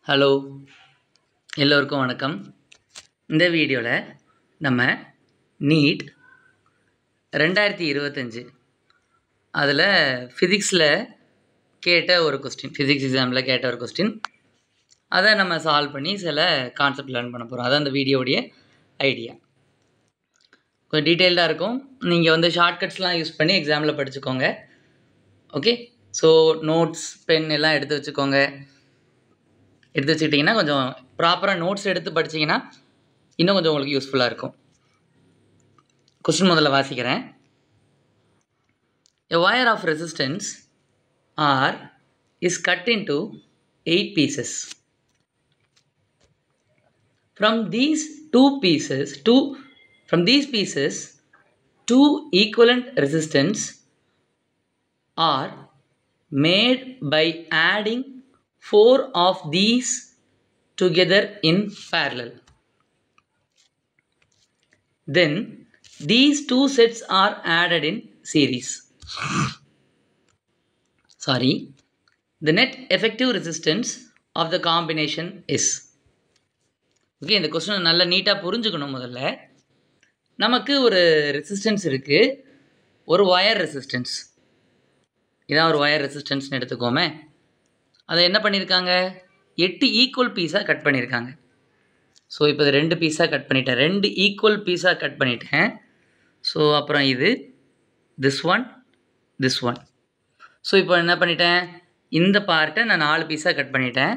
Hello, எல்லோருக்கும் வணக்கம். இந்த வீடியோவில் நம்ம நீட் 2025 அதில் ஃபிசிக்ஸில் கேட்ட ஒரு கொஸ்டின், ஃபிசிக்ஸ் எக்ஸாமில் கேட்ட ஒரு கொஸ்டின், அதை நம்ம சால்வ் பண்ணி சில கான்செப்ட் லேர்ன் பண்ண போகிறோம். அதான் அந்த வீடியோவுடைய ஐடியா. கொஞ்சம் டீட்டெயில்டாக இருக்கும். நீங்கள் வந்து ஷார்ட்கட்ஸ்லாம் யூஸ் பண்ணி எக்ஸாமில் படிச்சுக்கோங்க. ஓகே, ஸோ நோட்ஸ் பென் எல்லாம் எடுத்து வச்சுக்கோங்க. எடுத்து வச்சுக்கிட்டிங்கன்னா கொஞ்சம் ப்ராப்பராக நோட்ஸ் எடுத்து படிச்சிங்கன்னா இன்னும் கொஞ்சம் உங்களுக்கு யூஸ்ஃபுல்லாக இருக்கும். கொஸ்டின் முதல்ல வாசிக்கிறேன். A wire of resistance R is cut into 8 pieces. From these pieces, two equivalent resistance are made by adding 4 of these together in parallel. Then these two sets are added in series. The net effective resistance of the combination is. Okay, இந்த question நல்லா நீட்டாக புரிஞ்சுக்கணும். முதல்ல நமக்கு ஒரு resistance இருக்குது, ஒரு wire resistance. இதான் ஒரு ஒயர் ரெசிஸ்டன்ஸ்னு எடுத்துக்கோமே. அதை என்ன பண்ணியிருக்காங்க, 8 ஈக்குவல் பீஸாக கட் பண்ணியிருக்காங்க. ஸோ இப்போ இது 2 பீஸாக கட் பண்ணிட்டேன், 2 ஈக்குவல் பீஸாக கட் பண்ணிட்டேன். ஸோ அப்புறம் இது திஸ் ஒன். ஸோ இப்போ என்ன பண்ணிட்டேன், இந்த பார்ட்டை நான் 4 பீஸாக கட் பண்ணிட்டேன்.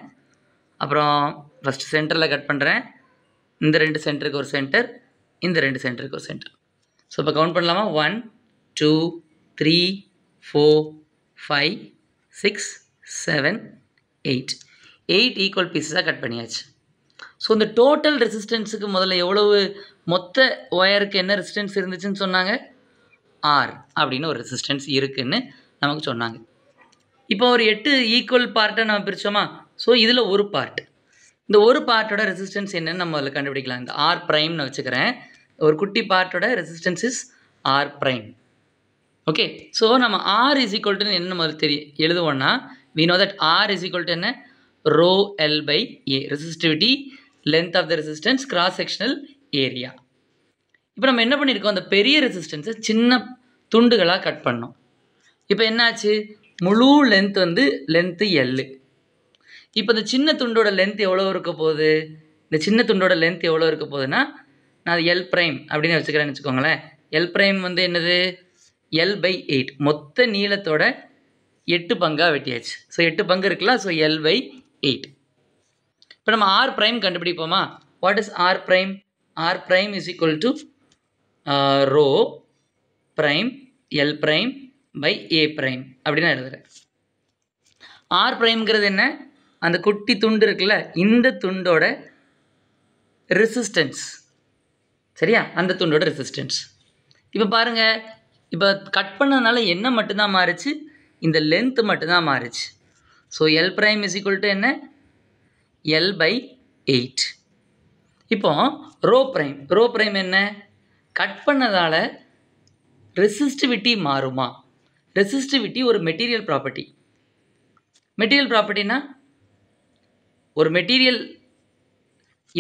அப்புறம் ஃபஸ்ட்டு சென்டரில் கட் பண்ணுறேன். இந்த 2 சென்டருக்கு ஒரு சென்டர், இந்த 2 சென்டருக்கு ஒரு சென்டர். ஸோ இப்போ கவுண்ட் பண்ணலாமா, 1 2 3 4 5 6 7 8 ஈக்குவல் பீஸஸாக கட் பண்ணியாச்சு. ஸோ இந்த டோட்டல் ரெசிஸ்டன்ஸுக்கு முதல்ல எவ்வளவு, மொத்த ஒயருக்கு என்ன ரெசிஸ்டன்ஸ் இருந்துச்சுன்னு சொன்னாங்க, ஆர் அப்படின்னு ஒரு ரெசிஸ்டன்ஸ் இருக்குதுன்னு நமக்கு சொன்னாங்க. இப்போ ஒரு 8 ஈக்குவல் பார்ட்டை நம்ம பிரித்தோமா. ஸோ இதில் ஒரு பார்ட், இந்த ஒரு பார்ட்டோட ரெசிஸ்டன்ஸ் என்னன்னு நம்ம அதில் கண்டுபிடிக்கலாம். இந்த ஆர் ப்ரைம்னு வச்சுக்கிறேன். ஒரு குட்டி பார்ட்டோட resistance is R prime. Okay, so நம்ம ஆர் இஸ் ஈக்குவல் டு என்ன முதல்ல எழுதுவோன்னா, we know that R is equal to என்ன, rho L by A, resistivity, length of the resistance, cross sectional area. இப்போ நம்ம என்ன பண்ணியிருக்கோம், அந்த பெரிய ரெசிஸ்டன்ஸை சின்ன துண்டுகளாக கட் பண்ணோம். இப்போ என்னாச்சு, முழு லென்த் வந்து லென்த்து L. இப்போ இந்த சின்ன துண்டோட லென்த் எவ்வளோ இருக்க போகுது, இந்த சின்ன துண்டோட லென்த் எவ்வளோ இருக்க போகுதுன்னா, நான் அது L ப்ரைம் அப்படின்னு வச்சுக்கிறேன்னு வச்சுக்கோங்களேன். L ப்ரைம் வந்து என்னது, L by 8, மொத்த நீளத்தோட 8 பங்காக வெட்டியாச்சு. ஸோ 8 பங்கு இருக்குல்ல, ஸோ L by 8. இப்போ நம்ம ஆர் ப்ரைம் கண்டுபிடிப்போமா. What is R prime, R prime is equal to rho prime L prime by A prime அப்படின்னு எழுதுகிறேன். ஆர் ப்ரைம்ங்கிறது என்ன, அந்த குட்டி துண்டு இருக்குல்ல, இந்த துண்டோட ரெசிஸ்டன்ஸ், சரியா, அந்த துண்டோட ரெசிஸ்டன்ஸ். இப்போ பாருங்கள், இப்போ கட் பண்ணதுனால என்ன மட்டும்தான் மாறுச்சு, இந்த லென்த்து மட்டும்தான் மாறுச்சு. So L prime is equal to என்ன, எல் பை 8. இப்போ ரோ ப்ரைம் என்ன, கட் பண்ணதால் ரெசிஸ்டிவிட்டி மாறுமா. ரெசிஸ்டிவிட்டி ஒரு மெட்டீரியல் ப்ராப்பர்ட்டி. மெட்டீரியல் ப்ராப்பர்ட்டினா, ஒரு மெட்டீரியல்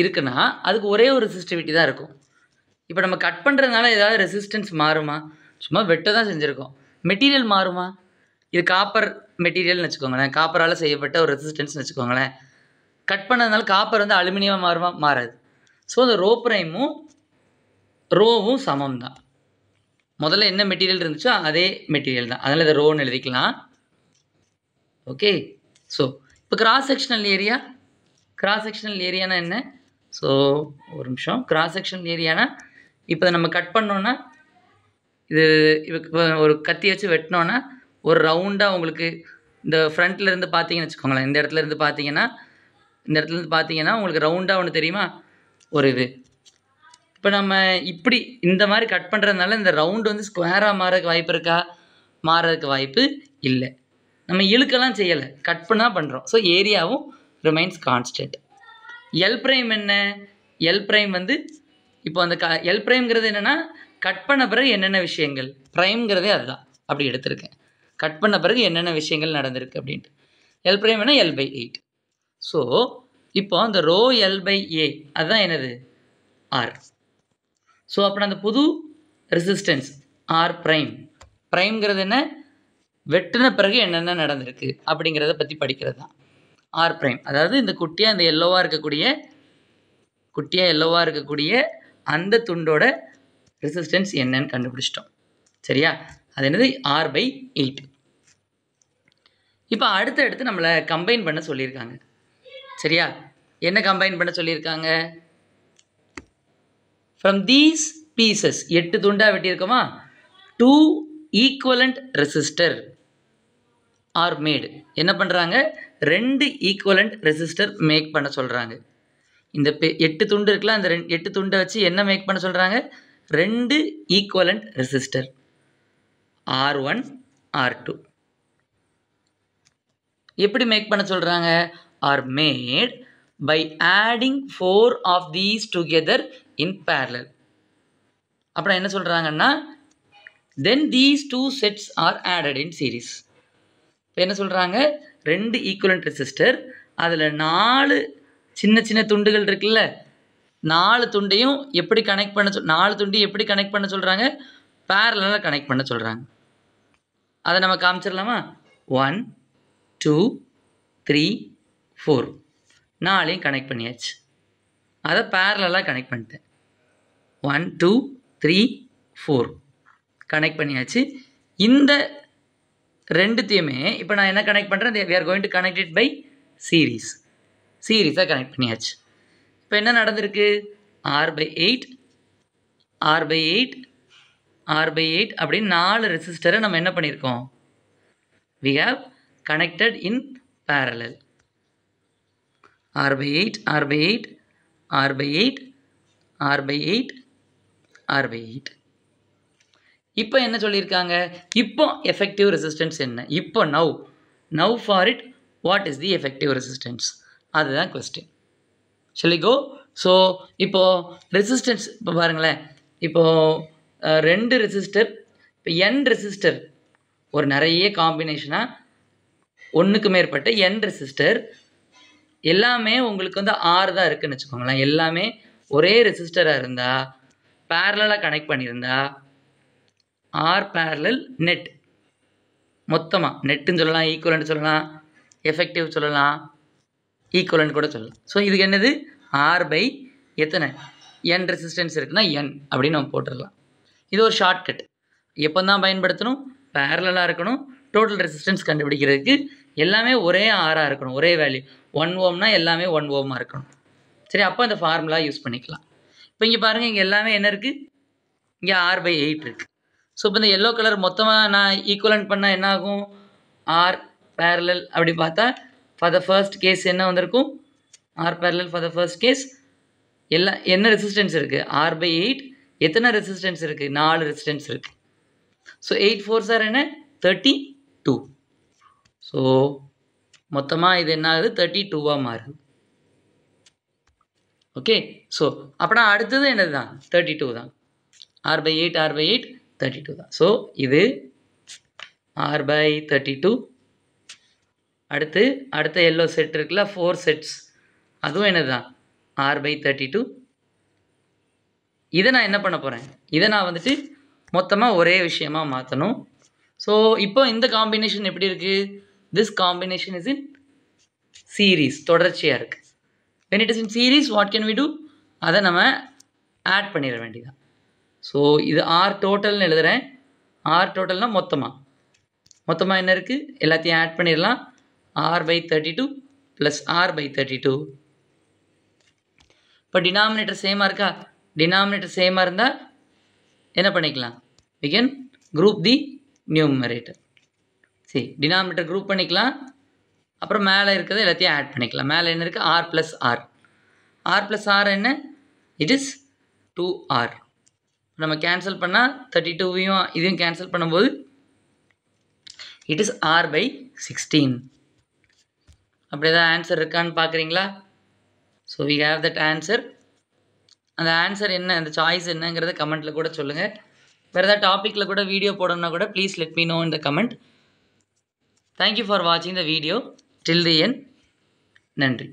இருக்குன்னா அதுக்கு ஒரே ஒரு ரெசிஸ்டிவிட்டி தான் இருக்கும். இப்போ நம்ம கட் பண்ணுறதுனால ஏதாவது ரெசிஸ்டன்ஸ் மாறுமா, சும்மா வெட்ட தான் செஞ்சுருக்கோம். மெட்டீரியல் மாறுமா, இது காப்பர் மெட்டீரியல்னு வச்சுக்கோங்களேன், காப்பரால் செய்யப்பட்ட ஒரு ரெசிஸ்டன்ஸ்னு வச்சுக்கோங்களேன். கட் பண்ணதுனால காப்பர் வந்து அலுமினியமாக மாறுமா, மாறாது. ஸோ இந்த ரோ ப்ரைமும் ரோவும் சமம் தான். முதல்ல என்ன மெட்டீரியல் இருந்துச்சோ அதே மெட்டீரியல் தான், அதனால் இதை ரோன்னு எழுதிக்கலாம். ஓகே, ஸோ இப்போ கிராஸ் செக்ஷனல் ஏரியானா என்ன, ஸோ ஒரு நிமிஷம், கிராஸ் செக்ஷனல் ஏரியானா இப்போ நம்ம கட் பண்ணோன்னா, இது இப்போ ஒரு கத்தி வச்சு வெட்டினோன்னா ஒரு ரவுண்டாக உங்களுக்கு இந்த ஃப்ரண்ட்டில் இருந்து பார்த்தீங்கன்னு வச்சுக்கோங்களேன், இந்த இடத்துல இருந்து பார்த்தீங்கன்னா உங்களுக்கு ரவுண்டாக ஒன்று தெரியுமா, ஒரு இது. இப்போ நம்ம இப்படி இந்த மாதிரி கட் பண்ணுறதுனால இந்த ரவுண்டு வந்து ஸ்கொயராக மாறதுக்கு வாய்ப்பு இருக்கா, மாறதுக்கு வாய்ப்பு இல்லை. நம்ம இழுக்கெல்லாம் செய்யலை, கட் பண்ணால் பண்ணுறோம். ஸோ ஏரியாவும் ரிமைன்ஸ் கான்ஸ்டன்ட். எல் ப்ரைம் என்ன, எல் ப்ரைம் வந்து இப்போ அந்த எல் ப்ரைம்ங்கிறது என்னென்னா, கட் பண்ண பிறகு என்னென்ன விஷயங்கள், ப்ரைம்ங்கிறதே அதுதான், அப்படி எடுத்திருக்கேன். கட் பண்ண பிறகு என்னென்ன விஷயங்கள் நடந்திருக்கு அப்படின்ட்டு. எல் ப்ரைம் என்ன, எல் பை 8. ஸோ இப்போ அந்த ரோ L/A அதுதான் என்னது R. ஸோ அப்புறம் அந்த புது ரெசிஸ்டன்ஸ் R ப்ரைம். ப்ரைம்ங்கிறது என்ன, வெட்டின பிறகு என்னென்ன நடந்திருக்கு அப்படிங்கிறத பற்றி படிக்கிறது தான் R ப்ரைம். அதாவது இந்த குட்டியாக இந்த எல்லோவாக இருக்கக்கூடிய அந்த துண்டோட ரெசிஸ்டன்ஸ் என்னன்னு கண்டுபிடிச்சிட்டோம். சரியா, அது என்னது R/8. இப்போ அடுத்து நம்மளை கம்பைன் பண்ண சொல்லியிருக்காங்க. சரியா, என்ன கம்பைன் பண்ண சொல்லியிருக்காங்க? ஃப்ரம் தீஸ் பீசஸ் 8 துண்டாக வெட்டியிருக்கோமா, 2 ஈக்குவலண்ட் ரெசிஸ்டர் ஆர் மேடு. என்ன பண்ணுறாங்க, 2 ஈக்குவலண்ட் ரெசிஸ்டர் மேக் பண்ண சொல்கிறாங்க. இந்த 8 துண்டு இருக்குல்ல, அந்த 8 துண்டை வச்சு என்ன மேக் பண்ண சொல்கிறாங்க, 2 ஈக்குவலண்ட் ரெசிஸ்டர் R1 R2. எப்படி மேக் பண்ண சொல்கிறாங்க, are made by adding 4 of these together in parallel. அப்புறம் என்ன சொல்கிறாங்கன்னா, then these 2 sets are added in series. இப்போ என்ன சொல்கிறாங்க, 2 ஈக்குவலண்ட் ரெசிஸ்டர், அதில் 4 சின்ன சின்ன துண்டுகள் இருக்குல்ல, 4 துண்டையும் எப்படி கனெக்ட் பண்ண 4 துண்டையும் எப்படி கனெக்ட் பண்ண சொல்கிறாங்க, பேரலாக கனெக்ட் பண்ண சொல்கிறாங்க. அதை நம்ம காமிச்சிடலாமா? 1 2 3 4 4ஐயும் கனெக்ட் பண்ணியாச்சு. அதை பேரலாக கனெக்ட் பண்ணிட்டேன். 1 2 3 4 கனெக்ட் பண்ணியாச்சு. இந்த ரெண்டுத்தையுமே இப்போ நான் என்ன கனெக்ட் பண்ணுறேன், we are going to connect it by சீரீஸாக கனெக்ட் பண்ணியாச்சு. இப்போ என்ன நடந்திருக்கு, R/8 R/8 R/8 அப்படின்னு 4 ரெசிஸ்டரை நம்ம என்ன பண்ணியிருக்கோம், we have connected in parallel. R/8 R/8 R/8 R/8 R/8. இப்போ என்ன சொல்லியிருக்காங்க, இப்போ எஃபெக்டிவ் ரெசிஸ்டன்ஸ் என்ன, இப்போ now for it what is the effective resistance, அதுதான் question. shall we go? So இப்போது ரெசிஸ்டன்ஸ் இப்போ பாருங்களேன், இப்போது 2 ரெசிஸ்டர், இப்போ n ரெசிஸ்டர், ஒரு நிறைய காம்பினேஷனாக ஒன்றுக்கு மேற்பட்ட n ரெசிஸ்டர், எல்லாமே உங்களுக்கு வந்து R தான் இருக்குதுன்னு வச்சுக்கோங்களேன். எல்லாமே ஒரே ரெசிஸ்டராக இருந்தால், பேரலாக கனெக்ட் பண்ணியிருந்தா, R பேரலல் நெட், மொத்தமாக நெட்டுன்னு சொல்லலாம், ஈக்குவலண்ட் சொல்லலாம், எஃபெக்டிவ் சொல்லலாம், ஈக்குவலண்ட் கூட சொல்லலாம். ஸோ இதுக்கு என்னது, R பை எத்தனை n ரெசிஸ்டன்ஸ் இருக்குன்னா n அப்படின்னு நம்ம போட்டுடலாம். இது ஒரு ஷார்ட்கட். எப்போ தான் பயன்படுத்தணும், பேரலாக இருக்கணும். டோட்டல் ரெசிஸ்டன்ஸ் கண்டுபிடிக்கிறதுக்கு எல்லாமே ஒரே ஆராக இருக்கணும், ஒரே வேல்யூ. 1 ஓம்னா எல்லாமே 1 ஓமாக இருக்கணும். சரி, அப்போ அந்த ஃபார்முலா யூஸ் பண்ணிக்கலாம். இப்போ இங்கே பாருங்கள், இங்கே எல்லாமே என்ன இருக்குது, இங்கே R/8 இருக்குது. ஸோ இப்போ இந்த எல்லோ கலர் மொத்தமாக நான் ஈக்குவலண்ட் பண்ணால் என்ன ஆகும், R பேரலல் அப்படி பார்த்தா ஃபார் த ஃபர்ஸ்ட் கேஸ் என்ன வந்திருக்கும், R parallel for the first case எல்லாம் என்ன ரெசிஸ்டன்ஸ் இருக்குது, R/8 எத்தனை ரெசிஸ்டன்ஸ் இருக்குது, 4 ரெசிஸ்டன்ஸ் இருக்குது. ஸோ 8 4s are என்ன, 32. ஸோ மொத்தமாக இது என்ன ஆகுது, 32வாக மாறுது. ஓகே, ஸோ அப்படின்னா அடுத்தது என்னது தான், 32 தான். R/8 R/8 32 தான். ஸோ இது R/32. அடுத்த எல்லோ செட் இருக்குல்ல, 4 செட்ஸ், அதுவும் என்னது தான், R/32. இதை நான் என்ன பண்ண போகிறேன், இதை நான் வந்துட்டு மொத்தமாக ஒரே விஷயமாக மாற்றணும். ஸோ இப்போ இந்த காம்பினேஷன் எப்படி இருக்குது, this combination is in series, தொடர்ச்சியாக இருக்குது. when it is in series what can we do, அதை நம்ம ஆட் பண்ணிட வேண்டியதான். ஸோ இது R டோட்டல்னு எழுதுகிறேன். R டோட்டல்னால் மொத்தமாக என்ன இருக்குது, எல்லாத்தையும் ஆட் பண்ணிடலாம். R/32 plus R/32. இப்போ டினாமினேட்டர் சேமாக இருக்கா, டினாமினேட்டர் சேமாக இருந்தால் என்ன பண்ணிக்கலாம், we can group the numerator. சரி, டினாமினேட்டர் குரூப் பண்ணிக்கலாம். அப்புறம் மேலே இருக்கிறது எல்லாத்தையும் ஆட் பண்ணிக்கலாம். மேலே என்ன இருக்குது, R plus R. R plus R என்ன, இட் இஸ் 2R. நம்ம கேன்சல் பண்ணால் 32வையும் இதையும் கேன்சல் பண்ணும்போது இட் இஸ் R/16. அப்படி ஏதாவது ஆன்சர் இருக்கான்னு பார்க்குறீங்களா? So we have that answer. அந்த ஆன்சர் என்ன, அந்த சாய்ஸ் என்னங்கிறத கமெண்ட்டில் கூட சொல்லுங்கள். வேறு ஏதாவது டாப்பிக்கில் கூட வீடியோ போடணுன்னா கூட please let me know in the comment. Thank you for வாட்சிங் the video till the end. நன்றி.